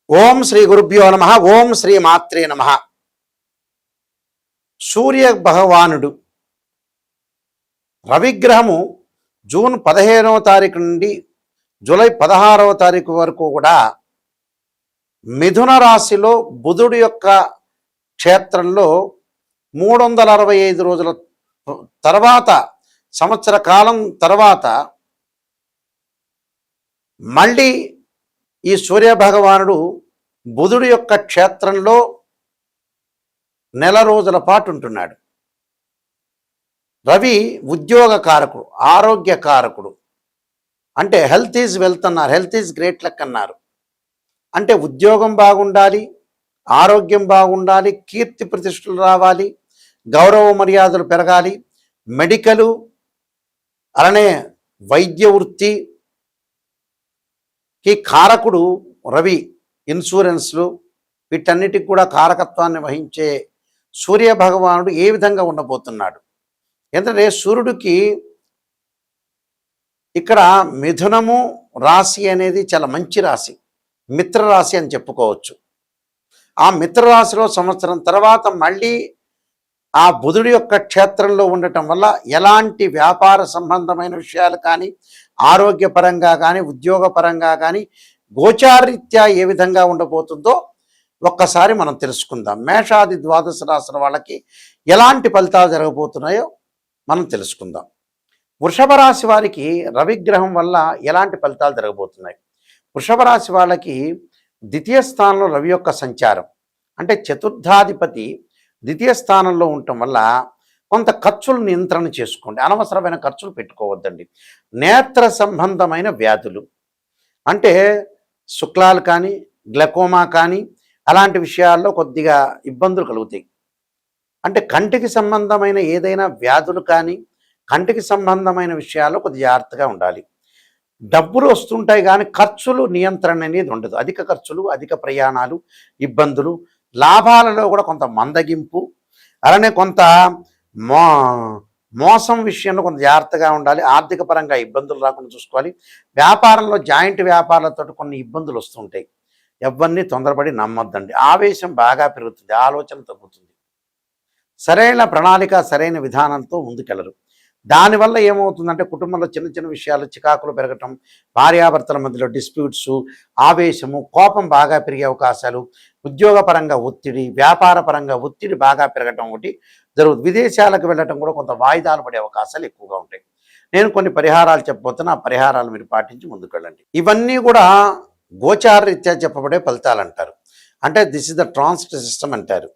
ఓం శ్రీ గురుభ్యో నమ. ఓం శ్రీ మాత్రే నమ. సూర్య భగవానుడు రవిగ్రహము జూన్ 15వ తారీఖు నుండి జూలై 16వ తారీఖు వరకు కూడా మిథున రాశిలో బుధుడి యొక్క క్షేత్రంలో 365 రోజుల తర్వాత, సంవత్సర కాలం తర్వాత మళ్ళీ ఈ సూర్య భగవానుడు బుధుడి యొక్క క్షేత్రంలో నెల రోజుల పాటు ఉంటున్నాడు. రవి ఉద్యోగ కారకుడు, ఆరోగ్య కారకుడు. అంటే హెల్త్ ఈజ్ వెల్త్ అన్నారు, హెల్త్ ఈజ్ గ్రేట్ లక్ అన్నారు. అంటే ఉద్యోగం బాగుండాలి, ఆరోగ్యం బాగుండాలి, కీర్తి ప్రతిష్టలు రావాలి, గౌరవ మర్యాదలు పెరగాలి, మెడికలు అలానే వైద్య వృత్తికి కారకుడు రవి. ఇన్సూరెన్స్లు వీటన్నిటికి కూడా కారకత్వాన్ని వహించే సూర్య భగవానుడు ఏ విధంగా ఉండబోతున్నాడు? ఎందుకంటే సూర్యుడికి ఇక్కడ మిథునము రాశి అనేది చాలా మంచి రాశి, మిత్రరాశి అని చెప్పుకోవచ్చు. ఆ మిత్రరాశిలో సంవత్సరం తర్వాత మళ్ళీ ఆ బుధుడి యొక్క క్షేత్రంలో ఉండటం వల్ల ఎలాంటి వ్యాపార సంబంధమైన విషయాలు కానీ, ఆరోగ్యపరంగా కానీ, ఉద్యోగపరంగా కానీ గోచారీత్యా ఏ విధంగా ఉండబోతుందో ఒక్కసారి మనం తెలుసుకుందాం. మేషాది ద్వాదశ రాశుల వాళ్ళకి ఎలాంటి ఫలితాలు జరగబోతున్నాయో మనం తెలుసుకుందాం. వృషభ రాశి వారికి రవిగ్రహం వల్ల ఎలాంటి ఫలితాలు జరగబోతున్నాయి? వృషభ రాశి వాళ్ళకి ద్వితీయ స్థానంలో రవి యొక్క సంచారం, అంటే చతుర్థాధిపతి ద్వితీయ స్థానంలో ఉండటం వల్ల కొంత ఖర్చులు నియంత్రణ చేసుకోండి. అనవసరమైన ఖర్చులు పెట్టుకోవద్దండి. నేత్ర సంబంధమైన వ్యాధులు అంటే శుక్లాలు కానీ, గ్లకోమా కానీ అలాంటి విషయాల్లో కొద్దిగా ఇబ్బందులు కలుగుతాయి. అంటే కంటికి సంబంధమైన ఏదైనా వ్యాధులు కానీ, కంటికి సంబంధమైన విషయాల్లో కొద్దిగా జాగ్రత్తగా ఉండాలి. డబ్బులు వస్తుంటాయి కానీ ఖర్చులు నియంత్రణ అనేది ఉండదు. అధిక ఖర్చులు, అధిక ప్రయాణాలు, ఇబ్బందులు, లాభాలలో కూడా కొంత మందగింపు, అలానే కొంత మోసం విషయంలో కొంత జాగ్రత్తగా ఉండాలి. ఆర్థిక పరంగా ఇబ్బందులు రాకుండా చూసుకోవాలి. వ్యాపారంలో జాయింట్ వ్యాపారాలతో కొన్ని ఇబ్బందులు వస్తుంటాయి. ఎవరిని తొందరపడి నమ్మొద్దండి. ఆవేశం బాగా పెరుగుతుంది, ఆలోచన తగ్గుతుంది. సరైన ప్రణాళిక, సరైన విధానంతో ముందుకెళ్ళరు. దానివల్ల ఏమవుతుందంటే కుటుంబంలో చిన్న చిన్న విషయాలు చికాకులు పెరగటం, భార్యాభర్తల మధ్యలో డిస్ప్యూట్స్, ఆవేశము, కోపం బాగా పెరిగే అవకాశాలు, ఉద్యోగపరంగా ఒత్తిడి, వ్యాపార పరంగా ఒత్తిడి బాగా పెరగటం ఒకటి జరుగుతుంది. విదేశాలకు వెళ్ళటం కూడా కొంత వాయిదాలు పడే అవకాశాలు ఎక్కువగా ఉంటాయి. నేను కొన్ని పరిహారాలు చెప్పబోతున్నా, ఆ పరిహారాలు మీరు పాటించి ముందుకెళ్ళండి. ఇవన్నీ కూడా గోచార రీత్యా చెప్పబడే ఫలితాలు అంటారు. అంటే this is the transit system అంటారు.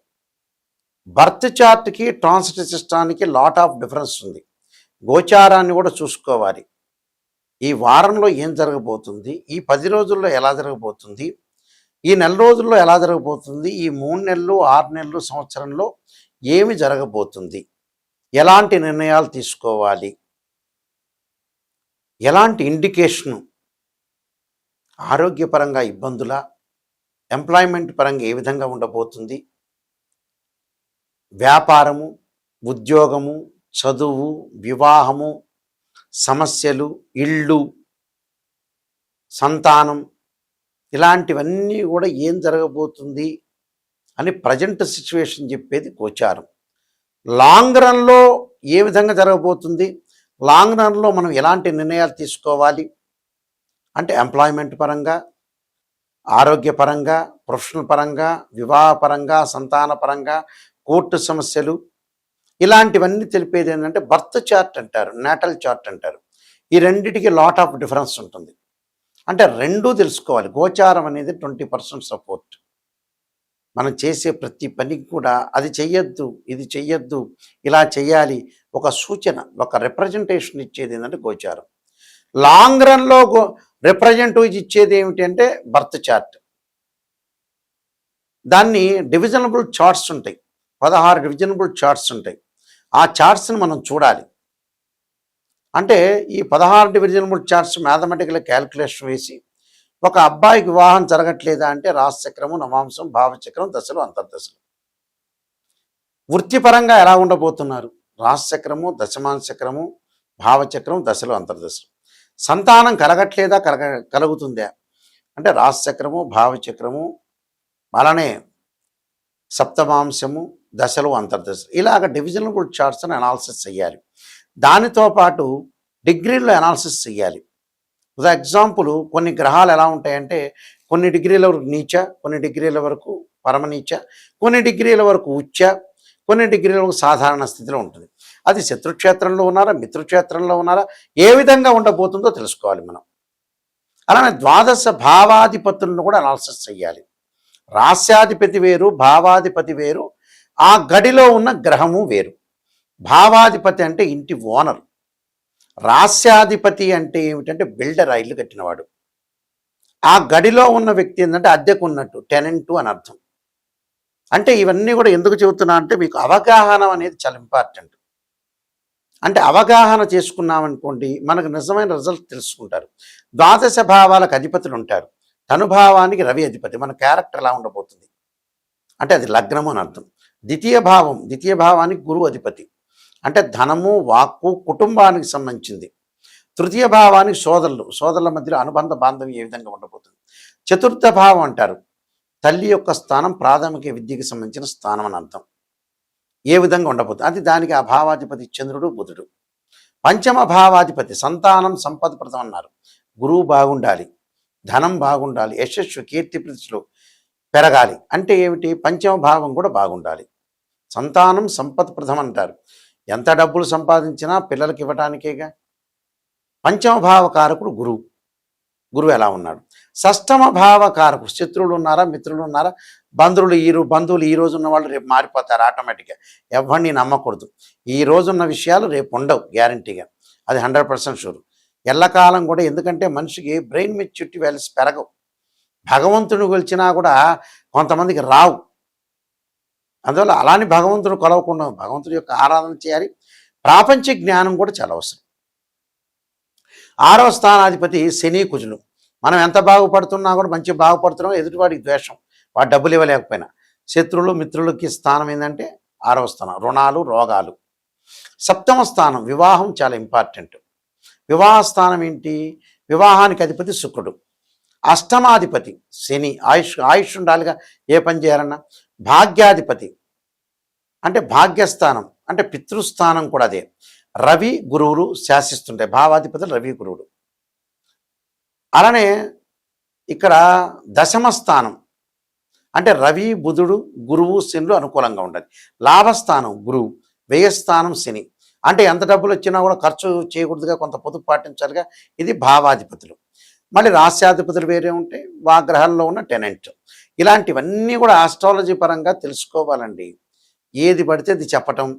బర్త్ చార్ట్కి ట్రాన్సిట్ సిస్టానికి లాట్ ఆఫ్ డిఫరెన్స్ ఉంది. గోచారాన్ని కూడా చూసుకోవాలి. ఈ వారంలో ఏం జరగబోతుంది, ఈ 10 రోజుల్లో ఎలా జరగబోతుంది, ఈ నెల రోజుల్లో ఎలా జరగబోతుంది, ఈ 3 నెలలు, 6 నెలలు, సంవత్సరంలో ఏమి జరగబోతుంది, ఎలాంటి నిర్ణయాలు తీసుకోవాలి, ఎలాంటి ఇండికేషను, ఆరోగ్యపరంగా ఇబ్బందుల, ఎంప్లాయ్మెంట్ పరంగా ఏ విధంగా ఉండబోతుంది, వ్యాపారము, ఉద్యోగము, చదువు, వివాహము, సమస్యలు, ఇళ్ళు, సంతానం, ఇలాంటివన్నీ కూడా ఏం జరగబోతుంది అని ప్రజెంట్ సిచ్యువేషన్ చెప్పేది గోచారం. లాంగ్ రన్లో ఏ విధంగా జరగబోతుంది, లాంగ్ రన్లో మనం ఎలాంటి నిర్ణయాలు తీసుకోవాలి అంటే ఎంప్లాయ్మెంట్ పరంగా, ఆరోగ్యపరంగా, ప్రొఫెషనల్ పరంగా, వివాహపరంగా, సంతాన పరంగా, కోర్టు సమస్యలు, ఇలాంటివన్నీ తెలిపేది ఏంటంటే బర్త్ చార్ట్ అంటారు, నేటల్ చార్ట్ అంటారు. ఈ రెండిటికి లాట్ ఆఫ్ డిఫరెన్స్ ఉంటుంది. అంటే రెండూ తెలుసుకోవాలి. గోచారం అనేది 20% సపోర్ట్. మనం చేసే ప్రతి పనికి కూడా అది చెయ్యొద్దు, ఇది చెయ్యొద్దు, ఇలా చెయ్యాలి, ఒక సూచన, ఒక రిప్రజెంటేషన్ ఇచ్చేది ఏంటంటే గోచారం. లాంగ్ రన్లో రిప్రజెంటేటివ్ ఇచ్చేది ఏమిటి అంటే బర్త్ చార్ట్. దాన్ని డివిజనబుల్ చార్ట్స్ ఉంటాయి, 16 డివిజనబుల్ చార్ట్స్ ఉంటాయి. ఆ చార్ట్స్ని మనం చూడాలి. అంటే ఈ 16 డివిజనబుల్ చార్ట్స్ మ్యాథమెటికల్ క్యాల్కులేషన్ వేసి ఒక అబ్బాయికి వివాహం జరగట్లేదా అంటే రాశిచక్రము, నవాంశం, భావచక్రం, దశలు, అంతర్దశలు. వృత్తిపరంగా ఎలా ఉండబోతున్నారు? రాశిచక్రము, దశమాంశచక్రము, భావచక్రం, దశలు, అంతర్దశలు. సంతానం కలగట్లేదా, కలుగుతుందా అంటే రాశిచక్రము, భావచక్రము, అలానే సప్తమాంశము, దశలు, అంతర్దశలు, ఇలాగ డివిజనల్ కూడా చార్ట్స్ని అనాలిసిస్ చేయాలి. దానితో పాటు డిగ్రీల్లో అనాలిసిస్ చేయాలి. ఫర్ ఎగ్జాంపుల్ కొన్ని గ్రహాలు ఎలా ఉంటాయంటే కొన్ని డిగ్రీల వరకు నీచ, కొన్ని డిగ్రీల వరకు పరమనీచ, కొన్ని డిగ్రీల వరకు ఉచ్చ, కొన్ని డిగ్రీల వరకు సాధారణ స్థితిలో ఉంటుంది. అది శత్రుక్షేత్రంలో ఉన్నారా, మిత్రుక్షేత్రంలో ఉన్నారా, ఏ విధంగా ఉండబోతుందో తెలుసుకోవాలి మనం. అలానే ద్వాదశ భావాధిపతులను కూడా అనాలిసిస్ చేయాలి. రాస్యాధిపతి వేరు, భావాధిపతి వేరు, ఆ గడిలో ఉన్న గ్రహము వేరు. భావాధిపతి అంటే ఇంటి ఓనర్, రాస్యాధిపతి అంటే ఏమిటంటే బిల్డర్, ఇల్లు కట్టినవాడు. ఆ గడిలో ఉన్న వ్యక్తి ఏంటంటే అద్దెకు ఉన్నట్టు, టెనెంటు అని అర్థం. అంటే ఇవన్నీ కూడా ఎందుకు చెబుతున్నా అంటే మీకు అవగాహన అనేది చాలా ఇంపార్టెంట్. అంటే అవగాహన చేసుకున్నామనుకోండి మనకు నిజమైన రిజల్ట్ తెలుసుకుంటారు. ద్వాదశ భావాలకు అధిపతులు ఉంటారు. తనుభావానికి రవి అధిపతి. మన క్యారెక్టర్ ఎలా ఉండబోతుంది అంటే అది లగ్నము అని అర్థం. ద్వితీయ భావానికి గురువు అధిపతి, అంటే ధనము, వాక్కు, కుటుంబానికి సంబంధించింది. తృతీయ భావానికి సోదరుల మధ్యలో అనుబంధ బాంధవ్యం ఏ విధంగా ఉండబోతుంది. చతుర్థ భావం అంటారు తల్లి యొక్క స్థానం, ప్రాథమిక విద్యకి సంబంధించిన స్థానం అని అర్థం. ఏ విధంగా ఉండబోతుంది అది దానికి ఆ భావాధిపతి చంద్రుడు, బుధుడు. పంచమ భావాధిపతి సంతానం, సంపద ప్రదం అన్నారు. గురువు బాగుండాలి, ధనం బాగుండాలి, యశస్సు, కీర్తి ప్రతిష్టలు పెరగాలి. అంటే ఏమిటి, పంచమ భావం కూడా బాగుండాలి. సంతానం సంపద ప్రథం అంటారు. ఎంత డబ్బులు సంపాదించినా పిల్లలకి ఇవ్వటానికేగా. పంచమ భావకారకుడు గురువు ఎలా ఉన్నాడు. షష్టమ భావకారకుడు శత్రువులు ఉన్నారా, మిత్రులు ఉన్నారా, బంధువులు ఈ రోజు ఉన్న వాళ్ళు రేపు మారిపోతారు ఆటోమేటిక్గా. ఎవరిని నమ్మకూడదు. ఈ రోజున్న విషయాలు రేపు ఉండవు గ్యారంటీగా, అది 100% షూర్. ఎల్లకాలం కూడా, ఎందుకంటే మనిషికి బ్రెయిన్ మెచ్యూరిటీ వాల్యూస్ పెరగవు. భగవంతుని కొలిచినా కూడా కొంతమందికి రావు. అందువల్ల అలాని భగవంతుని కొలవకుండా భగవంతుడి యొక్క ఆరాధన చేయాలి. ప్రాపంచిక జ్ఞానం కూడా చాలా అవసరం. 6వ స్థానాధిపతి శని, కుజులు. మనం ఎంత బాగుపడుతున్నా కూడా మంచి బాగుపడుతున్నాం, ఎదుటివాడికి ద్వేషం, వాడు డబ్బులు ఇవ్వలేకపోయినా. శత్రువులు, మిత్రులకి స్థానం ఏంటంటే 6వ స్థానం, రుణాలు, రోగాలు. 7వ స్థానం వివాహం, చాలా ఇంపార్టెంట్. వివాహ స్థానం ఏంటి, వివాహానికి అధిపతి శుక్రుడు. అష్టమాధిపతి శని, ఆయుష్ ఉండాలిగా ఏ పని చేయాలన్నా. భాగ్యాధిపతి అంటే భాగ్యస్థానం, అంటే పితృస్థానం కూడా అదే. రవి, గురువులు శాసిస్తుంటాయి. భావాధిపతులు రవి, గురువులు. అలానే ఇక్కడ దశమ స్థానం అంటే రవి, బుధుడు, గురువు, శనులు అనుకూలంగా ఉండాలి. లాభస్థానం గురువు, వ్యయస్థానం శని. అంటే ఎంత డబ్బులు వచ్చినా కూడా ఖర్చు చేయకూడదుగా, కొంత పొదుపు పాటించాలిగా. ఇది భావాధిపతులు. మళ్ళీ రాస్యాధిపతులు వేరే ఉంటాయి, గ్రహాల్లో ఉన్న టెనెంట్. ఇలాంటివన్నీ కూడా ఆస్ట్రాలజీ పరంగా తెలుసుకోవాలండి. ఏది పడితే అది చెప్పటం,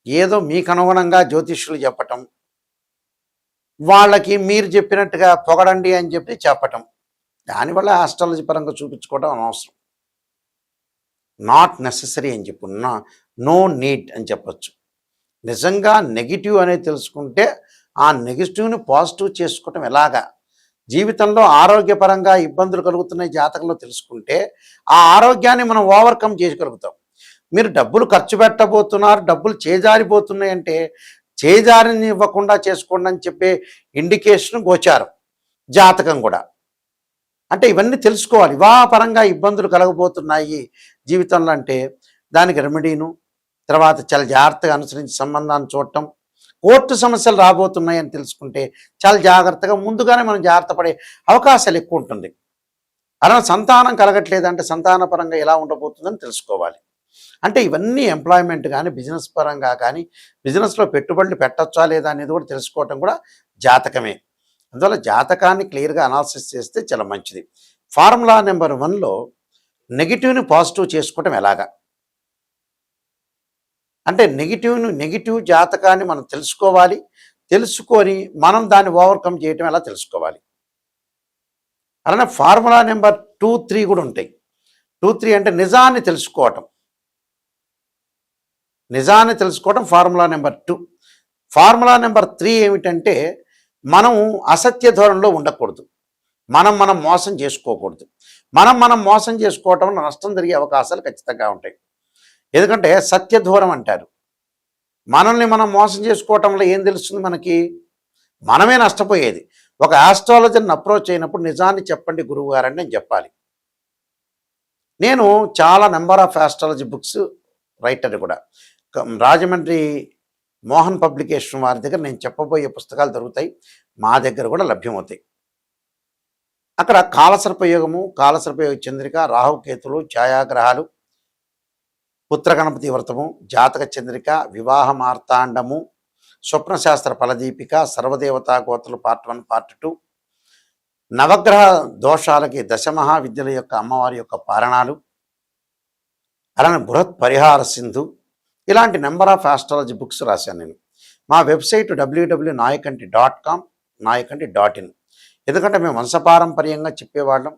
ఏదో మీకు అనుగుణంగా జ్యోతిష్యులు చెప్పటం, వాళ్ళకి మీరు చెప్పినట్టుగా పొగడండి అని చెప్పటం, దానివల్ల ఆస్ట్రాలజీ పరంగా చూపించుకోవడం అనవసరం. నాట్ నెససరీ అని చెప్పు, నో నీడ్ అని చెప్పచ్చు. నిజంగా నెగిటివ్ అనేది తెలుసుకుంటే ఆ నెగిటివ్ని పాజిటివ్ చేసుకోవటం ఎలాగా, జీవితంలో ఆరోగ్యపరంగా ఇబ్బందులు కలుగుతున్నాయి జాతకంలో తెలుసుకుంటే ఆ ఆరోగ్యాన్ని మనం ఓవర్కమ్ చేయగలుగుతాం. మీరు డబ్బులు ఖర్చు పెట్టబోతున్నారు, డబ్బులు చేజారిపోతున్నాయి అంటే చేజారిని ఇవ్వకుండా చేసుకోండి అని చెప్పే ఇండికేషన్ గోచారం, జాతకం కూడా. అంటే ఇవన్నీ తెలుసుకోవాలి. వివాహపరంగా ఇబ్బందులు కలగబోతున్నాయి జీవితంలో అంటే దానికి రెమెడీను, తర్వాత చాలా జాగ్రత్తగా అనుసరించి సంబంధాన్ని చూడటం, కోర్టు సమస్యలు రాబోతున్నాయి అని తెలుసుకుంటే చాలా జాగ్రత్తగా ముందుగానే మనం జాగ్రత్త పడే అవకాశాలు ఎక్కువ ఉంటుంది. అలా సంతానం కలగట్లేదంటే సంతానపరంగా ఎలా ఉండబోతుందని తెలుసుకోవాలి. అంటే ఇవన్నీ ఎంప్లాయ్మెంట్ కానీ, బిజినెస్ పరంగా కానీ, బిజినెస్లో పెట్టుబడులు పెట్టచ్చా లేదా అనేది కూడా తెలుసుకోవటం కూడా జాతకమే. అందువల్ల జాతకాన్ని క్లియర్గా అనాలిసిస్ చేస్తే చాలా మంచిది. ఫార్ములా నెంబర్ 1లో నెగిటివ్ని పాజిటివ్ చేసుకోవటం ఎలాగా అంటే నెగిటివ్ జాతకాన్ని మనం తెలుసుకోవాలి. తెలుసుకొని మనం దాన్ని ఓవర్కమ్ చేయటం ఎలా తెలుసుకోవాలి. అలానే ఫార్ములా నెంబర్ 2, 3 కూడా ఉంటాయి. 2, 3 అంటే నిజాన్ని తెలుసుకోవటం ఫార్ములా నెంబర్ 2. ఫార్ములా నెంబర్ 3 ఏమిటంటే మనం అసత్య ధోరణిలో ఉండకూడదు, మనం మోసం చేసుకోకూడదు. మనం మోసం చేసుకోవటం వల్ల నష్టం జరిగే అవకాశాలు ఖచ్చితంగా ఉంటాయి. ఎందుకంటే సత్య దూరం అంటారు. మనల్ని మనం మోసం చేసుకోవటం వల్ల ఏం తెలుస్తుంది మనకి, మనమే నష్టపోయేది. ఒక ఆస్ట్రాలజర్ని అప్రోచ్ అయినప్పుడు నిజాన్ని చెప్పండి గురువు గారని నేను చెప్పాలి. నేను చాలా number of astrology books writer కూడా. రాజమండ్రి మోహన్ పబ్లికేషన్ వారి దగ్గర నేను చెప్పబోయే పుస్తకాలు దొరుకుతాయి, మా దగ్గర కూడా లభ్యమవుతాయి. అక్కడ కాలసర్పయోగము, కాలసర్పయోగ చంద్రిక, రాహుకేతులు, ఛాయాగ్రహాలు, పుత్రగణపతి వ్రతము, జాతక చంద్రిక, వివాహ మార్తాండము, స్వప్నశాస్త్ర ఫలదీపిక, సర్వదేవతా గోత్రులు పార్ట్ 1 పార్ట్ 2, నవగ్రహ దోషాలకి దశమహావిద్యల యొక్క అమ్మవారి యొక్క పారణాలు, అలానే బృహత్ పరిహార సింధు, ఇలాంటి నెంబర్ ఆఫ్ ఆస్ట్రాలజీ బుక్స్ రాశాను నేను. మా వెబ్సైట్ www.nayakanti.com, nayakanti.in. ఎందుకంటే మేము వంశపారంపర్యంగా చెప్పేవాళ్ళం.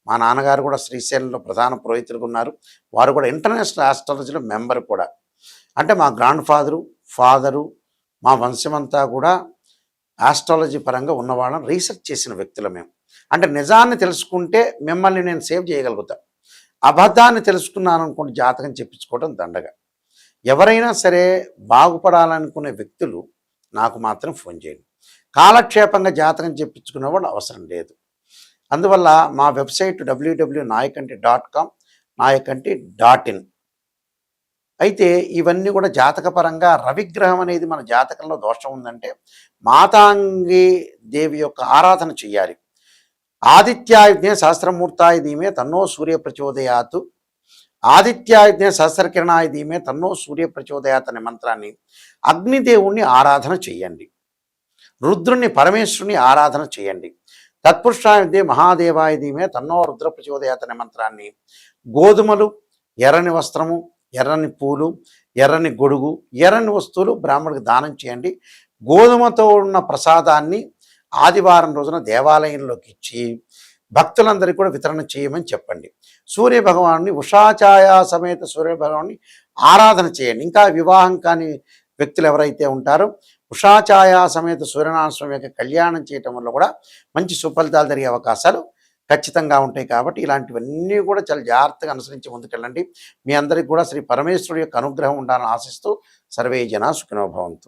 మా నాన్నగారు కూడా శ్రీశైలంలో ప్రధాన పురోహితులుగా ఉన్నారు. వారు కూడా ఇంటర్నేషనల్ ఆస్ట్రాలజీలో మెంబర్ కూడా. అంటే మా గ్రాండ్ ఫాదరు మా వంశమంతా కూడా ఆస్ట్రాలజీ పరంగా ఉన్నవాళ్ళని రీసెర్చ్ చేసిన వ్యక్తులు మేము. అంటే నిజాన్ని తెలుసుకుంటే మిమ్మల్ని నేను సేవ్ చేయగలుగుతా. అబద్ధాన్ని తెలుసుకున్నాను అనుకోండి, జాతకం చెప్పించుకోవడం దండగా. ఎవరైనా సరే బాగుపడాలనుకునే వ్యక్తులు నాకు మాత్రం ఫోన్ చేయండి. కాలక్షేపంగా జాతకం చెప్పించుకునే వాళ్ళు అవసరం లేదు. అందువల్ల మా వెబ్సైట్ www.nayakanti.com, nayakanti.in. అయితే ఇవన్నీ కూడా జాతకపరంగా రవిగ్రహం అనేది మన జాతకంలో దోషం ఉందంటే మాతాంగి దేవి యొక్క ఆరాధన చెయ్యాలి. ఆదిత్యాయుధ్నే సహస్రమూర్తాయ ధీమే తన్నో సూర్య ప్రచోదయాత్, ఆదిత్యాయుధ్నే సహస్రకిరణాయ ధీమే తన్నో సూర్య ప్రచోదయాత్ అనే మంత్రాన్ని అగ్నిదేవుణ్ణి ఆరాధన చెయ్యండి. రుద్రుణ్ణి పరమేశ్వరుని ఆరాధన చేయండి. తత్పురుషాయుధ్నే మహాదేవాయ ధీమే తన్నో రుద్ర ప్రచోదయాత్ అనే మంత్రాన్ని గోధుమలు, ఎర్రని వస్త్రము, ఎర్రని పూలు, ఎర్రని గొడుగు, ఎర్రని వస్తువులు బ్రాహ్మణుడికి దానం చేయండి. గోధుమతో ఉన్న ప్రసాదాన్ని ఆదివారం రోజున దేవాలయంలోకి ఇచ్చి భక్తులందరికీ కూడా వితరణ చేయమని చెప్పండి. సూర్యభగవాన్ని ఉషాఛాయా సమేత సూర్యభగవాన్ని ఆరాధన చేయండి. ఇంకా వివాహం కాని వ్యక్తులు ఎవరైతే ఉంటారో ఉషాఛాయా సమేత సూర్యనారాయణ స్వామి యొక్క కళ్యాణం చేయటం వల్ల కూడా మంచి సుఫలితాలు జరిగే అవకాశాలు ఖచ్చితంగా ఉంటాయి. కాబట్టి ఇలాంటివన్నీ కూడా చాలా జాగ్రత్తగా అనుసరించి ముందుకెళ్ళండి. మీ అందరికీ కూడా శ్రీ పరమేశ్వరుడి యొక్క అనుగ్రహం ఉండాలని ఆశిస్తూ సర్వే జనా సుఖినో భవంతు.